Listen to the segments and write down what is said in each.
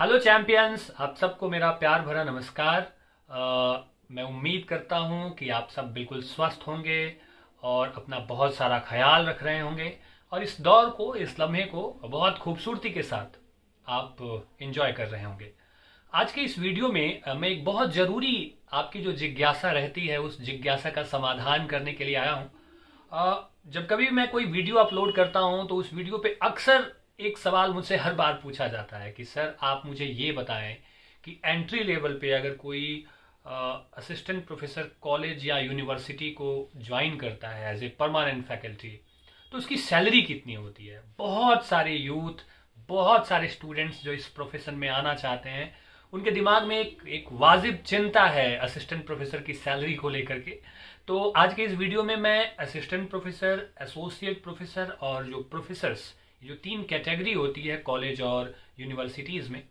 Hello champions, आप सबको मेरा प्यार भरा नमस्कार। मैं उम्मीद करता हूं कि आप सब बिल्कुल स्वस्थ होंगे और अपना बहुत सारा ख्याल रख रहे होंगे और इस दौर को, इस लम्हे को बहुत खूबसूरती के साथ आप एंजॉय कर रहे होंगे। आज के इस वीडियो में मैं एक बहुत ज़रूरी आपकी जो जिज्ञासा रहती है उस जिज्ञासा का समाधान करने के लिए आया हूं। जब कभी मैं कोई वीडियो अपलोड करता हूं तो उस वीडियो पे अक्सर एक सवाल मुझसे हर बार पूछा जाता है कि सर आप मुझे ये बताएं कि एंट्री लेवल पे अगर कोई असिस्टेंट प्रोफेसर कॉलेज या यूनिवर्सिटी को ज्वाइन करता है एज ए परमानेंट फैकल्टी तो उसकी सैलरी कितनी होती है। बहुत सारे यूथ, बहुत सारे स्टूडेंट्स जो इस प्रोफेशन में आना चाहते हैं उनके दिमाग में एक वाजिब चिंता है असिस्टेंट प्रोफेसर की सैलरी को लेकर के। तो आज के इस वीडियो में मैं असिस्टेंट प्रोफेसर, एसोसिएट प्रोफेसर और जो प्रोफेसर्स, जो तीन कैटेगरी होती है कॉलेज और यूनिवर्सिटीज़ में,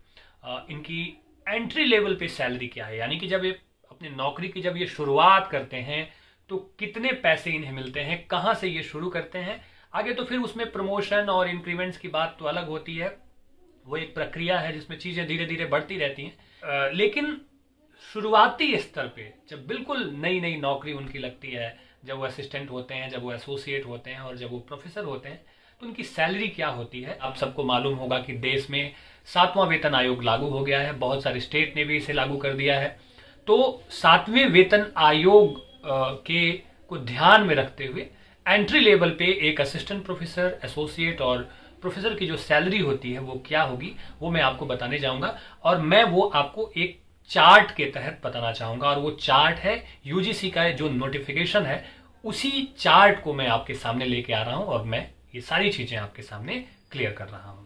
इनकी एंट्री लेवल पे सैलरी क्या है, यानी कि जब ये अपने नौकरी की जब ये शुरुआत करते हैं तो कितने पैसे इन्हें मिलते हैं, कहाँ से ये शुरू करते हैं। आगे तो फिर उसमें प्रमोशन और इंक्रीमेंट्स की बात तो अलग होती है, वो एक प्रक्रिया है जिसमें चीज़ें धीरे धीरे बढ़ती रहती हैं। लेकिन शुरुआती स्तर पे जब बिल्कुल नई नई नौकरी उनकी लगती है, जब वो असिस्टेंट होते हैं, जब वो एसोसिएट होते हैं और जब वो प्रोफेसर होते हैं, तो उनकी सैलरी क्या होती है। आप सबको मालूम होगा कि देश में 7वां वेतन आयोग लागू हो गया है, बहुत सारे स्टेट ने भी इसे लागू कर दिया है। तो 7वें वेतन आयोग के को ध्यान में रखते हुए एंट्री लेवल पे एक असिस्टेंट प्रोफेसर, एसोसिएट और प्रोफेसर की जो सैलरी होती है वो क्या होगी, वो मैं आपको बताने जाऊंगा और मैं वो आपको एक चार्ट के तहत बताना चाहूंगा। और वो चार्ट है यूजीसी का जो नोटिफिकेशन है, उसी चार्ट को मैं आपके सामने लेके आ रहा हूं और मैं ये सारी चीजें आपके सामने क्लियर कर रहा हूं।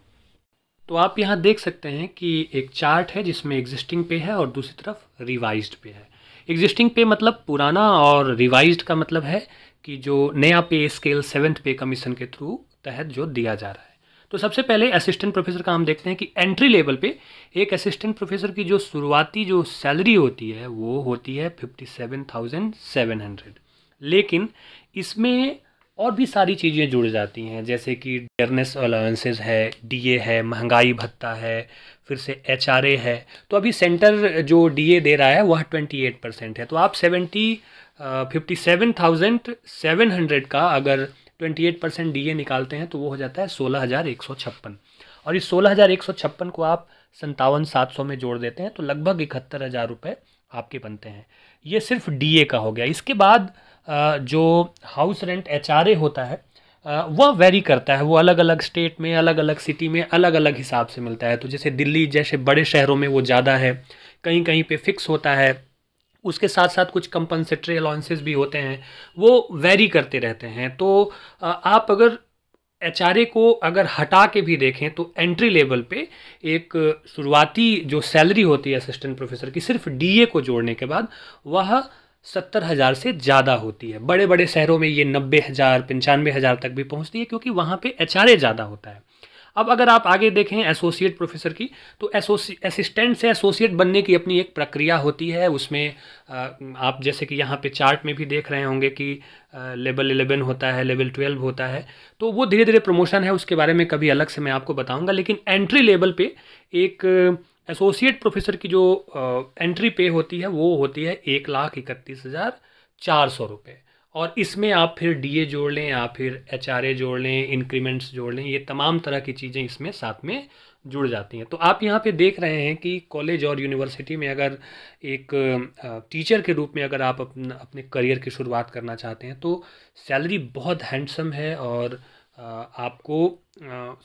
तो आप यहाँ देख सकते हैं कि एक चार्ट है जिसमें एग्जिस्टिंग पे है और दूसरी तरफ रिवाइज्ड पे है। एग्जिस्टिंग पे मतलब पुराना और रिवाइज्ड का मतलब है कि जो नया पे स्केल 7th पे कमीशन के थ्रू तहत जो दिया जा रहा है। तो सबसे पहले असिस्टेंट प्रोफेसर का हम देखते हैं कि एंट्री लेवल पे एक असिस्टेंट प्रोफेसर की जो शुरुआती जो सैलरी होती है वो होती है 57,700। लेकिन इसमें और भी सारी चीज़ें जुड़ जाती हैं, जैसे कि डियरनेस अलाउंसेस है, डीए है, महंगाई भत्ता है, फिर से एचआरए है। तो अभी सेंटर जो डीए दे रहा है वह 28% है। तो आप 57,700 का अगर 28% डीए निकालते हैं तो वो हो जाता है 16,156। और इस 16,156 को आप 57,700 में जोड़ देते हैं तो लगभग 71,000 रुपये आपके बनते हैं। ये सिर्फ डीए का हो गया। इसके बाद जो हाउस रेंट एचआरए होता है वह वेरी करता है, वो अलग अलग स्टेट में, अलग अलग सिटी में अलग अलग हिसाब से मिलता है। तो जैसे दिल्ली जैसे बड़े शहरों में वो ज़्यादा है, कहीं कहीं पे फिक्स होता है। उसके साथ साथ कुछ कंपनसेटरी अलाउंसेस भी होते हैं, वो वेरी करते रहते हैं। तो आप अगर एचआरए को अगर हटा के भी देखें तो एंट्री लेवल पे एक शुरुआती जो सैलरी होती है असिस्टेंट प्रोफेसर की सिर्फ डीए को जोड़ने के बाद वह 70,000 से ज़्यादा होती है। बड़े बड़े शहरों में ये 90,000, 95,000 तक भी पहुंचती है क्योंकि वहाँ पे एचआरए ज़्यादा होता है। अब अगर आप आगे देखें एसोसिएट प्रोफेसर की, तो असिस्टेंट से एसोसिएट बनने की अपनी एक प्रक्रिया होती है। उसमें आप जैसे कि यहाँ पे चार्ट में भी देख रहे होंगे कि लेवल 11 होता है, लेवल 12 होता है। तो वो धीरे धीरे प्रमोशन है, उसके बारे में कभी अलग से मैं आपको बताऊँगा। लेकिन एंट्री लेवल पे एक एसोसिएट प्रोफेसर की जो एंट्री पे होती है वो होती है 1,31,400 रुपये। और इसमें आप फिर डीए जोड़ लें या फिर एचआरए जोड़ लें, इंक्रीमेंट्स जोड़ लें, ये तमाम तरह की चीज़ें इसमें साथ में जुड़ जाती हैं। तो आप यहाँ पे देख रहे हैं कि कॉलेज और यूनिवर्सिटी में अगर एक टीचर के रूप में अगर आप अपने करियर की शुरुआत करना चाहते हैं तो सैलरी बहुत हैंडसम है और आपको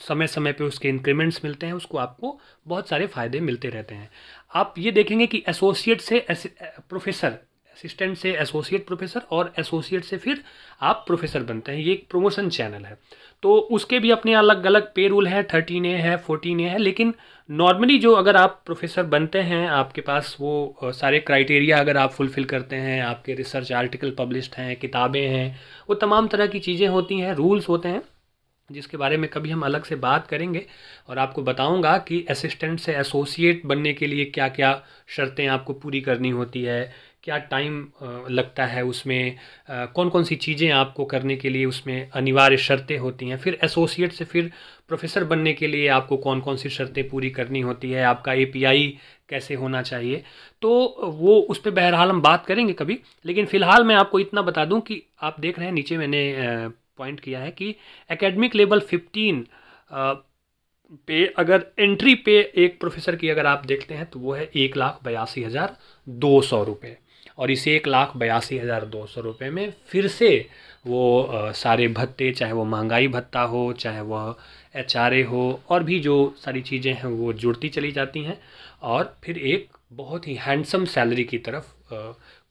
समय समय पे उसके इंक्रीमेंट्स मिलते हैं, उसको आपको बहुत सारे फ़ायदे मिलते रहते हैं। आप ये देखेंगे कि एसोसिएट से प्रोफेसर, असिस्टेंट से एसोसिएट प्रोफेसर और एसोसिएट से फिर आप प्रोफेसर बनते हैं। ये एक प्रमोशन चैनल है, तो उसके भी अपने अलग अलग पे रूल है, 13A है, 14A है। लेकिन नॉर्मली जो अगर आप प्रोफेसर बनते हैं, आपके पास वो सारे क्राइटेरिया अगर आप फुलफ़िल करते हैं, आपके रिसर्च आर्टिकल पब्लिश्ड हैं, किताबें हैं, वो तमाम तरह की चीज़ें होती हैं, रूल्स होते हैं, जिसके बारे में कभी हम अलग से बात करेंगे और आपको बताऊंगा कि असिस्टेंट से एसोसिएट बनने के लिए क्या क्या शर्तें आपको पूरी करनी होती है, क्या टाइम लगता है उसमें, कौन कौन सी चीज़ें आपको करने के लिए उसमें अनिवार्य शर्तें होती हैं, फिर एसोसिएट से फिर प्रोफेसर बनने के लिए आपको कौन कौन सी शर्तें पूरी करनी होती है, आपका एपीआई कैसे होना चाहिए, तो वो उस पे बहरहाल हम बात करेंगे कभी। लेकिन फ़िलहाल मैं आपको इतना बता दूं कि आप देख रहे हैं नीचे मैंने पॉइंट किया है कि एकेडमिक लेवल 15 पे अगर एंट्री पे एक प्रोफेसर की अगर आप देखते हैं तो वो है 1,82,200 रुपये। और इस 1,82,200 रुपये में फिर से वो सारे भत्ते, चाहे वो महंगाई भत्ता हो, चाहे वह एचआरए हो, और भी जो सारी चीज़ें हैं वो जुड़ती चली जाती हैं। और फिर एक बहुत ही हैंडसम सैलरी की तरफ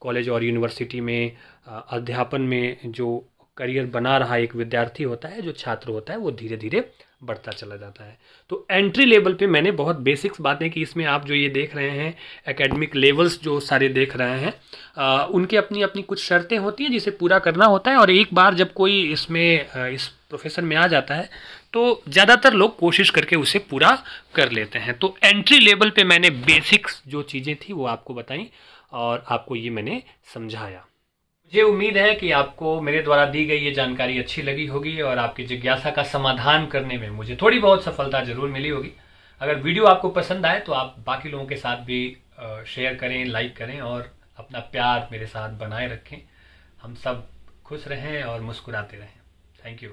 कॉलेज और यूनिवर्सिटी में अध्यापन में जो करियर बना रहा एक विद्यार्थी होता है, जो छात्र होता है, वो धीरे धीरे बढ़ता चला जाता है। तो एंट्री लेवल पे मैंने बहुत बेसिक्स बातें की। इसमें आप जो ये देख रहे हैं एकेडमिक लेवल्स जो सारे देख रहे हैं, उनके अपनी अपनी कुछ शर्तें होती हैं जिसे पूरा करना होता है। और एक बार जब कोई इसमें इस प्रोफेशन में आ जाता है तो ज़्यादातर लोग कोशिश करके उसे पूरा कर लेते हैं। तो एंट्री लेवल पे मैंने बेसिक्स जो चीज़ें थी वो आपको बताई और आपको ये मैंने समझाया। मुझे उम्मीद है कि आपको मेरे द्वारा दी गई ये जानकारी अच्छी लगी होगी और आपकी जिज्ञासा का समाधान करने में मुझे थोड़ी बहुत सफलता जरूर मिली होगी। अगर वीडियो आपको पसंद आए तो आप बाकी लोगों के साथ भी शेयर करें, लाइक करें और अपना प्यार मेरे साथ बनाए रखें। हम सब खुश रहें और मुस्कुराते रहें। Thank you.